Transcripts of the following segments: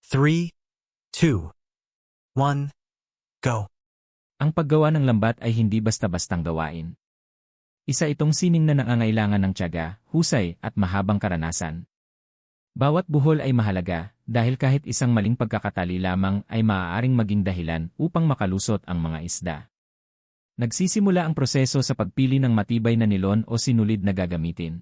3, 2, 1, go. Ang paggawa ng lambat ay hindi basta-bastang gawain. Isa itong sining na nangangailangan ng tiyaga, husay, at mahabang karanasan. Bawat buhol ay mahalaga, dahil kahit isang maling pagkakatali lamang ay maaaring maging dahilan upang makalusot ang mga isda. Nagsisimula ang proseso sa pagpili ng matibay na nilon o sinulid na gagamitin.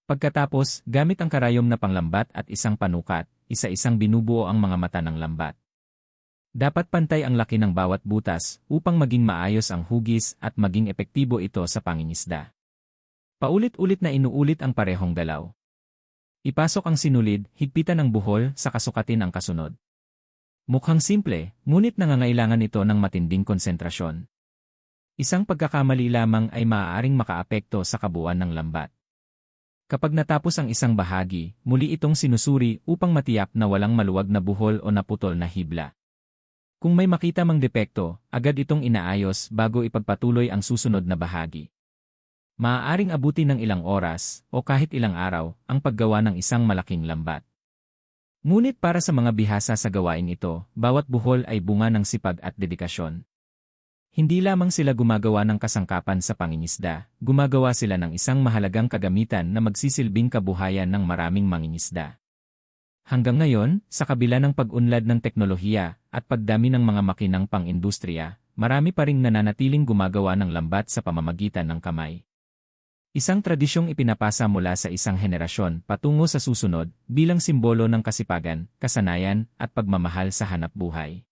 Pagkatapos, gamit ang karayom na panglambat at isang panukat, isa-isang binubuo ang mga mata ng lambat. Dapat pantay ang laki ng bawat butas upang maging maayos ang hugis at maging epektibo ito sa pangingisda. Paulit-ulit na inuulit ang parehong galaw. Ipasok ang sinulid, higpitan ang buhol, saka sukatin ang kasunod. Mukhang simple, ngunit nangangailangan ito ng matinding konsentrasyon. Isang pagkakamali lamang ay maaaring makaapekto sa kabuuan ng lambat. Kapag natapos ang isang bahagi, muli itong sinusuri upang matiyak na walang maluwag na buhol o naputol na hibla. Kung may makita mang depekto, agad itong inaayos bago ipagpatuloy ang susunod na bahagi. Maaaring abutin ng ilang oras o kahit ilang araw ang paggawa ng isang malaking lambat. Ngunit para sa mga bihasa sa gawain ito, bawat buhol ay bunga ng sipag at dedikasyon. Hindi lamang sila gumagawa ng kasangkapan sa pangingisda, gumagawa sila ng isang mahalagang kagamitan na magsisilbing kabuhayan ng maraming mangingisda. Hanggang ngayon, sa kabila ng pag-unlad ng teknolohiya at pagdami ng mga makinang pang-industriya, marami pa ring nananatiling gumagawa ng lambat sa pamamagitan ng kamay. Isang tradisyong ipinapasa mula sa isang henerasyon patungo sa susunod bilang simbolo ng kasipagan, kasanayan, at pagmamahal sa hanapbuhay.